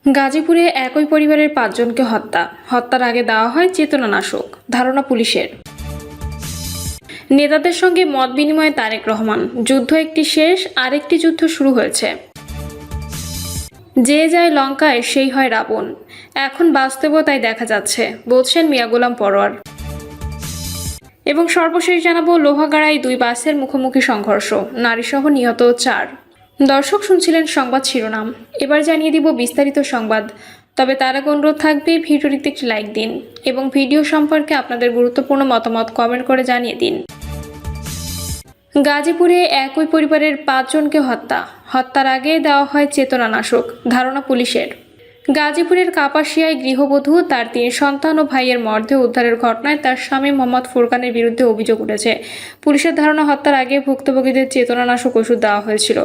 গাজীপুরে একই পরিবারের ৫ জনকে হত্যার আগে দেওয়া হয় চেতনানাশক, ধারণা পুলিশের। নেতাদের সঙ্গে মত বিনিময়ে তারেক রহমান, যুদ্ধ একটি শেষ, আরেকটি যুদ্ধ শুরু হয়েছে। যে যায় লঙ্কায় সেই হয় রাবণ, এখন বাস্তবতায় দেখা যাচ্ছে, বলছেন মিয়া গোলাম পরোয়ার। এবং সর্বশেষ জানাবো, লোহাগাড়ায় ২ বাসের মুখোমুখি সংঘর্ষ, নারীসহ নিহত ৪। দর্শক শুনছিলেন সংবাদ শিরোনাম, এবার জানিয়ে দিব বিস্তারিত সংবাদ। তবে তার আগে অনুরোধ থাকবে ভিডিওটিতে একটি লাইক দিন এবং ভিডিও সম্পর্কে আপনাদের গুরুত্বপূর্ণ মতামত কমেন্ট করে জানিয়ে দিন। গাজীপুরে একই পরিবারের ৫ জনকে হত্যার আগে দেওয়া হয় চেতনানাশক, ধারণা পুলিশের। গাজীপুরের কাপাসিয়ায় গৃহবধূ, তার ৩ সন্তান ও ভাইয়ের মরদেহ উদ্ধারের ঘটনায় তার স্বামী মোহাম্মদ ফুরকানের বিরুদ্ধে অভিযোগ উঠেছে। পুলিশের ধারণা, হত্যার আগে ভুক্তভোগীদের চেতনানাশক ওষুধ দেওয়া হয়েছিল।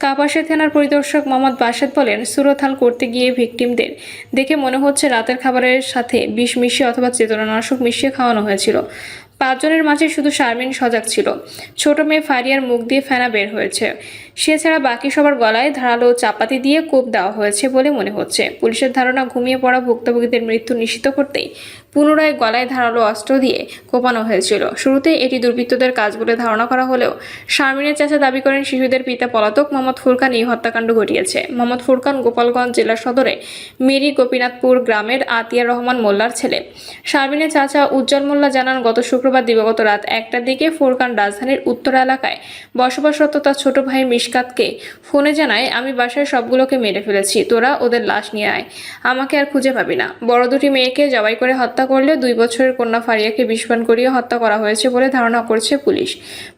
কাপাসিয়া থানার পরিদর্শক মোহাম্মদ বাসেদ বলেন, সুরতহাল করতে গিয়ে ভিকটিমদের দেখে মনে হচ্ছে রাতের খাবারের সাথে বিষ মিশিয়ে অথবা চেতনানাশক মিশিয়ে খাওয়ানো হয়েছিল। ৫ জনের মাঝে শুধু শারমিন সজাগ ছিল। ছোট মেয়ে ফারিয়ার মুখ দিয়ে ফেনা বের হয়েছে। সে ছাড়া বাকি সবার গলায় ধারালো চাপাতি দিয়ে কোপ দেওয়া হয়েছে বলে মনে হচ্ছে। পুলিশের ধারণা, ঘুমিয়ে পড়া ভুক্তভোগীদের মৃত্যু নিশ্চিত করতেই পুনরায় গলায় ধারালো অস্ত্র দিয়ে কোপানো হয়েছিল। শুরুতে এটি দুর্বৃত্তদের কাজ বলে ধারণা করা হলেও শারমিনের চাচা দাবি করেন, শিশুদের পিতা পলাতক মোহাম্মদ ফুরকান এই হত্যাকাণ্ড ঘটিয়েছে। মোহাম্মদ ফুরকান গোপালগঞ্জ জেলা সদরে মেরি গোপীনাথপুর গ্রামের আতিয়া রহমান মোল্লার ছেলে। শারমিনের চাচা উজ্জ্বল মোল্লা জানান, গত শুক্রবার দিবাগত রাত ১টার দিকে ফুরকান রাজধানীর উত্তর এলাকায় বসবাসরত তার ছোট ভাই মিশকাতকে ফোনে জানায়, আমি বাসায় সবগুলোকে মেরে ফেলেছি, তোরা ওদের লাশ নিয়ে আয়, আমাকে আর খুঁজে পাবি না। বড় দুটি মেয়েকে জবাই করে হত্যা করলে ২ বছরের কন্যা ফারিয়াকে বিষপান করিয়ে হত্যা করা হয়েছে বলে ধারণা করছে পুলিশ।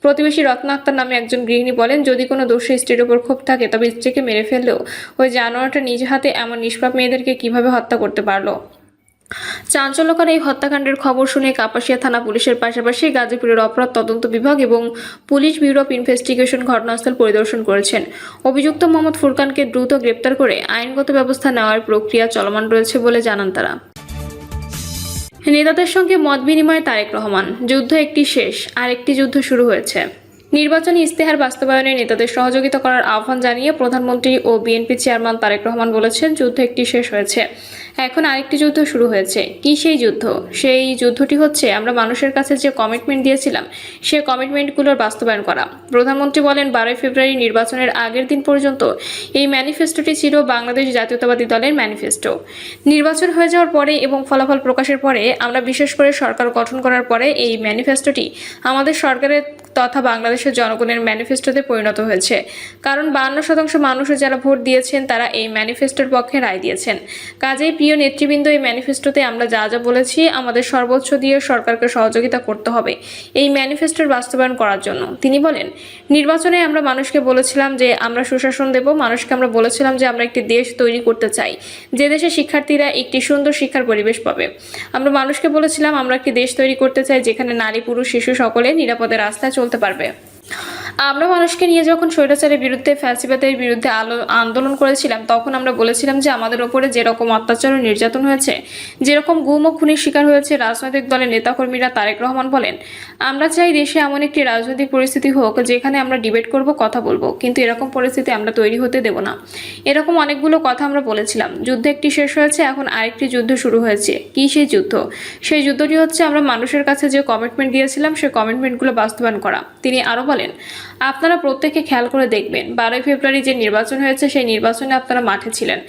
প্রতিবেশী রত্না আক্তার নামে একজন গৃহিণী বলেন, যদি কোনো দোষী স্ত্রীর ওপর ক্ষোভ থাকে তবে স্ত্রীকে মেরে ফেললেও ওই জানোয়ারটা নিজ হাতে এমন নিষ্পাপ মেয়েদেরকে কিভাবে হত্যা করতে পারলো। চাঞ্চল্যকর এই হত্যাকাণ্ডের খবর শুনে কাপাসিয়া থানা পুলিশের পাশাপাশি গাজীপুরের অপরাধ তদন্ত বিভাগ এবং পুলিশ ব্যুরো অফ ইনভেস্টিগেশন ঘটনাস্থল পরিদর্শন করেছেন। অভিযুক্ত মোহাম্মদ ফুরকানকে দ্রুত গ্রেপ্তার করে আইনগত ব্যবস্থা নেওয়ার প্রক্রিয়া চলমান রয়েছে বলে জানান তারা। নেতাদের সঙ্গে মত বিনিময়ে তারেক রহমান, যুদ্ধ একটি শেষ, আরেকটি যুদ্ধ শুরু হয়েছে। নির্বাচনী ইস্তেহার বাস্তবায়নে নেতাদের সহযোগিতা করার আহ্বান জানিয়ে প্রধানমন্ত্রী ও বিএনপি চেয়ারম্যান তারেক রহমান বলেছেন, যুদ্ধ একটি শেষ হয়েছে, এখন আরেকটি যুদ্ধ শুরু হয়েছে। কি সেই যুদ্ধ? সেই যুদ্ধটি হচ্ছে আমরা মানুষের কাছে যে কমিটমেন্ট দিয়েছিলাম সেই কমিটমেন্টগুলোর বাস্তবায়ন করা। প্রধানমন্ত্রী বলেন, ১২ই ফেব্রুয়ারি নির্বাচনের আগের দিন পর্যন্ত এই ম্যানিফেস্টোটি ছিল বাংলাদেশ জাতীয়তাবাদী দলের ম্যানিফেস্টো। নির্বাচন হয়ে যাওয়ার পরে এবং ফলাফল প্রকাশের পরে, আমরা বিশেষ করে সরকার গঠন করার পরে এই ম্যানিফেস্টোটি আমাদের সরকারের তথা বাংলাদেশের জনগণের ম্যানিফেস্টোতে পরিণত হয়েছে। কারণ ৫২% মানুষও যারা ভোট দিয়েছেন তারা এই ম্যানিফেস্টোর পক্ষে রায় দিয়েছেন। কাজেই প্রিয় নেতৃবৃন্দ, এই ম্যানিফেস্টোতে আমরা যা যা বলেছি, আমাদের সর্বোচ্চ দিয়ে সরকারকে সহযোগিতা করতে হবে এই ম্যানিফেস্টোর বাস্তবায়ন করার জন্য। তিনি বলেন, নির্বাচনে আমরা মানুষকে বলেছিলাম যে আমরা সুশাসন দেব, মানুষকে আমরা বলেছিলাম যে আমরা একটি দেশ তৈরি করতে চাই যে দেশে শিক্ষার্থীরা একটি সুন্দর শিক্ষার পরিবেশ পাবে। আমরা মানুষকে বলেছিলাম আমরা একটি দেশ তৈরি করতে চাই যেখানে নারী, পুরুষ, শিশু সকলে নিরাপদে রাস্তায় চলতে পারবে। আমরা মানুষকে নিয়ে যখন স্বৈরাচারের বিরুদ্ধে, ফ্যাসিবাদের বিরুদ্ধে আন্দোলন করেছিলাম, তখন আমরা বলেছিলাম যে আমাদের ওপরে যেরকম অত্যাচার ও নির্যাতন হয়েছে, যেরকম গুম ও খুনের শিকার হয়েছে রাজনৈতিক দলের নেতাকর্মীরা, তারেক রহমান বলেন, আমরা চাই দেশে এমন একটি রাজনৈতিক পরিস্থিতি হোক যেখানে আমরা ডিবেট করব, কথা বলবো, কিন্তু এরকম পরিস্থিতি আমরা তৈরি হতে দেব না। এরকম অনেকগুলো কথা আমরা বলেছিলাম। যুদ্ধ একটি শেষ হয়েছে, এখন আরেকটি যুদ্ধ শুরু হয়েছে। কি সেই যুদ্ধ? সেই যুদ্ধটি হচ্ছে আমরা মানুষের কাছে যে কমিটমেন্ট দিয়েছিলাম সেই কমিটমেন্টগুলো বাস্তবায়ন করা। তিনি আরও বলেন, আপনারা প্রত্যেকে খেয়াল করে দেখবেন, ১২ই ফেব্রুয়ারি যে নির্বাচন হয়েছে সেই নির্বাচনে আপনারা মাঠে ছিলেন।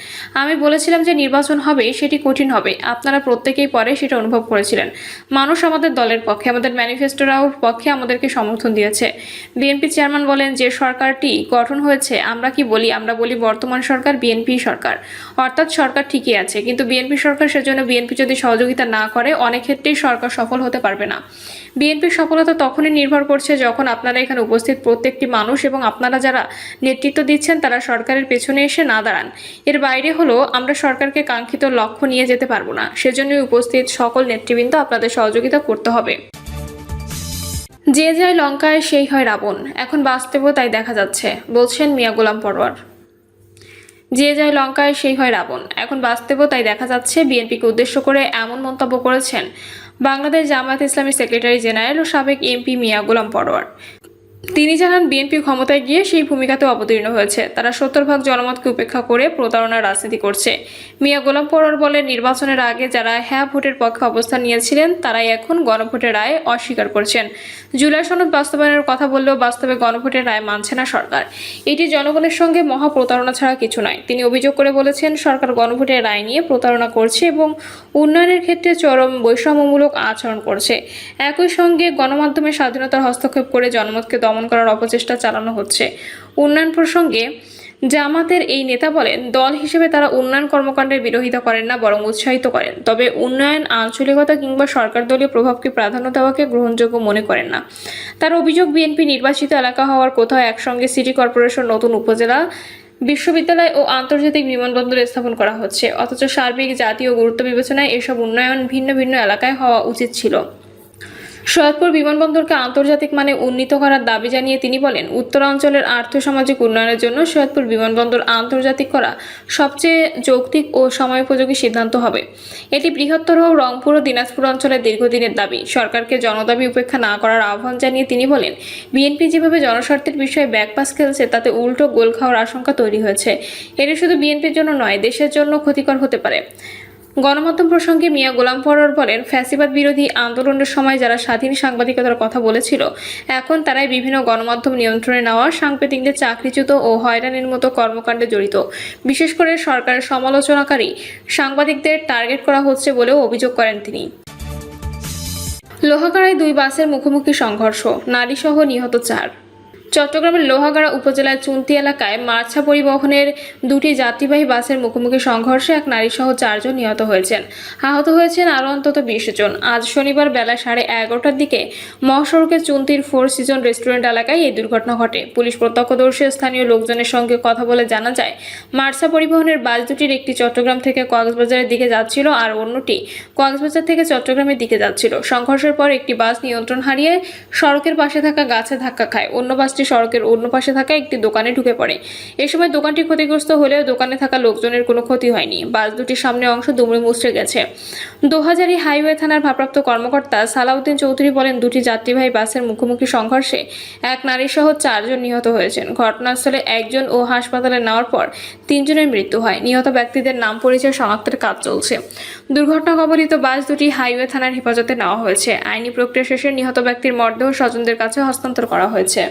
আমি বলেছিলাম যে নির্বাচন হবে, সেটি কঠিন হবে, আপনারা প্রত্যেকেই পরে সেটা অনুভব করেছিলেন। মানুষ আমাদের দলের পক্ষে, আমাদের ম্যানিফেস্টোরাও পক্ষে আমাদেরকে সমর্থন দিয়েছে। বিএনপি চেয়ারম্যান বলেন, যে সরকারটি গঠন হয়েছে, আমরা কি বলি? আমরা বলি বর্তমান সরকার বিএনপি সরকার, অর্থাৎ সরকার ঠিকই আছে, কিন্তু বিএনপি সরকার, সেজন্য বিএনপি যদি সহযোগিতা না করে অনেক ক্ষেত্রেই সরকার সফল হতে পারবে না। বিএনপির সফলতা তখনই নির্ভর করছে যখন আপনারা এখানে উপস্থিত প্রত্যেকটি মানুষ এবং আপনারা যারা নেতৃত্ব দিচ্ছেন তারা সরকারের পেছনে এসে না দাঁড়ান। এর বাইরে হলো আমরা সরকারকে কাঙ্ক্ষিত লক্ষ্য নিয়ে যেতে পারবো না। সেজন্যই উপস্থিত সকল নেতৃবৃন্দ আপনাদের সহযোগিতা করতে হবে। যে যায় লঙ্কায় সেই হয় রাবণ, এখন বাস্তবতায় দেখা যাচ্ছে, বলছেন মিয়া গোলাম পরোয়ার। যে যায় লঙ্কায় সেই হয় রাবণ, এখন বাস্তবতায় দেখা যাচ্ছে, বিএনপিকে উদ্দেশ্য করে এমন মন্তব্য করেছেন বাংলাদেশ জামায়াত ইসলামী সেক্রেটারি জেনারেল ও সাবেক এমপি মিয়া গোলাম পরোয়ার। তিনি জানান, বিএনপি ক্ষমতায় গিয়ে সেই ভূমিকাতে অবতীর্ণ হয়েছে। তারা 70% জনমতকে উপেক্ষা করে প্রতারণার রাজনীতি করছে। মিয়া গোলাম পরোয়ার বলেন, নির্বাচনের আগে যারা হ্যাঁ ভোটের পক্ষে অবস্থান নিয়েছিলেন তারাই এখন গণভোটের রায় অস্বীকার করছেন। জুলাই সনদ বাস্তবায়নের কথা বললেও বাস্তবে গণভোটের রায় মানছে না সরকার। এটি জনগণের সঙ্গে মহা প্রতারণা ছাড়া কিছু নয়। তিনি অভিযোগ করে বলেছেন, সরকার গণভোটের রায় নিয়ে প্রতারণা করছে এবং উন্নয়নের ক্ষেত্রে চরম বৈষম্যমূলক আচরণ করছে। একই সঙ্গে গণমাধ্যমের স্বাধীনতার হস্তক্ষেপ করে জনমতকে দমন করার অপচেষ্টা চালানো হচ্ছে। উন্নয়ন প্রসঙ্গে জামাতের এই নেতা বলেন, দল হিসেবে তারা উন্নয়ন কর্মকাণ্ডের বিরোধিতা করেন না, বরং উৎসাহিত করেন। তবে উন্নয়ন, আঞ্চলিকতা কিংবা সরকার দলীয় প্রভাবকে প্রাধান্য দেওয়াকে গ্রহণযোগ্য মনে করেন না। তার অভিযোগ, বিএনপি নির্বাচিত এলাকা হওয়ার কোথাও একসঙ্গে সিটি কর্পোরেশন, নতুন উপজেলা, বিশ্ববিদ্যালয় ও আন্তর্জাতিক বিমানবন্দর স্থাপন করা হচ্ছে, অথচ সার্বিক জাতীয় গুরুত্ব বিবেচনায় এসব উন্নয়ন ভিন্ন ভিন্ন এলাকায় হওয়া উচিত ছিল। সৈয়দপুর বিমানবন্দরকে আন্তর্জাতিক মানে উন্নীত করার দাবি জানিয়ে তিনি বলেন, উত্তরাঞ্চলের আর্থসামাজিক উন্নয়নের জন্য সৈয়দপুর বিমানবন্দর আন্তর্জাতিক করা সবচেয়ে যৌক্তিক ও সময়োপযোগী সিদ্ধান্ত হবে। এটি বৃহত্তর রংপুর ও দিনাজপুর অঞ্চলের দীর্ঘদিনের দাবি। সরকারকে জনদাবি উপেক্ষা না করার আহ্বান জানিয়ে তিনি বলেন, বিএনপি যেভাবে জনস্বার্থের বিষয়ে ব্যাকপাস খেলছে তাতে উল্টো গোল খাওয়ার আশঙ্কা তৈরি হয়েছে। এটি শুধু বিএনপির জন্য নয়, দেশের জন্য ক্ষতিকর হতে পারে। গণমাধ্যম প্রসঙ্গে মিয়া গোলাম পরোয়ার বলেন, ফ্যাসিবাদ বিরোধী আন্দোলনের সময় যারা স্বাধীন সাংবাদিকতার কথা বলেছিল, এখন তারাই বিভিন্ন গণমাধ্যম নিয়ন্ত্রণে নেওয়া, সাংবাদিকদের চাকরিচ্যুত ও হয়রানির মতো কর্মকাণ্ডে জড়িত। বিশেষ করে সরকারের সমালোচনাকারী সাংবাদিকদের টার্গেট করা হচ্ছে বলেও অভিযোগ করেন তিনি। লোহাগাড়ায় 2 বাসের মুখোমুখি সংঘর্ষ, নারীসহ নিহত 4। চট্টগ্রামের লোহাগাড়া উপজেলার চুন্তি এলাকায় মার্চা পরিবহনের 2টি যাত্রীবাহী বাসের মুখোমুখি সংঘর্ষে এক নারীসহ 4 জন নিহত হয়েছেন। আহত হয়েছেন আরও অন্তত 20 জন। আজ শনিবার বেলা 11:30টার দিকে মহাসড়কের চুন্তির 4 সিজন রেস্টুরেন্ট এলাকায় এই দুর্ঘটনা ঘটে। পুলিশ প্রত্যক্ষদর্শী স্থানীয় লোকজনের সঙ্গে কথা বলে জানা যায়, মার্চা পরিবহনের বাস দুটির একটি চট্টগ্রাম থেকে কক্সবাজারের দিকে যাচ্ছিল আর অন্যটি কক্সবাজার থেকে চট্টগ্রামের দিকে যাচ্ছিল। সংঘর্ষের পর একটি বাস নিয়ন্ত্রণ হারিয়ে সড়কের পাশে থাকা গাছে ধাক্কা খায়। অন্য বাসটি সড়কের অন্য পাশে থাকা একটি দোকানে ঢুকে পড়ে। এ সময় দোকানটি ক্ষতিগ্রস্ত হলেও দোকানে থাকা লোকজনের কোনো ক্ষতি হয়নি। বাস দুটির সামনের অংশ দুমড়ে মুচড়ে গেছে। দোহাজারী হাইওয়ে থানার ভারপ্রাপ্ত কর্মকর্তা সালাউদ্দিন চৌধুরী বলেন, 2টি যাত্রীবাহী বাসের মুখোমুখি সংঘর্ষে এক নারীসহ 4 জন নিহত হয়েছেন। ঘটনাস্থলে 1 জন ও হাসপাতালে নেওয়ার পর 3 জনের মৃত্যু হয়। নিহত ব্যক্তিদের নাম পরিচয় শনাক্তের কাজ চলছে। দুর্ঘটনা কবলিত বাস দুটি হাইওয়ে থানার হেফাজতে নেওয়া হয়েছে। আইনি প্রক্রিয়া শেষে নিহত ব্যক্তির মরদেহ স্বজনদের কাছে হস্তান্তর করা হয়েছে।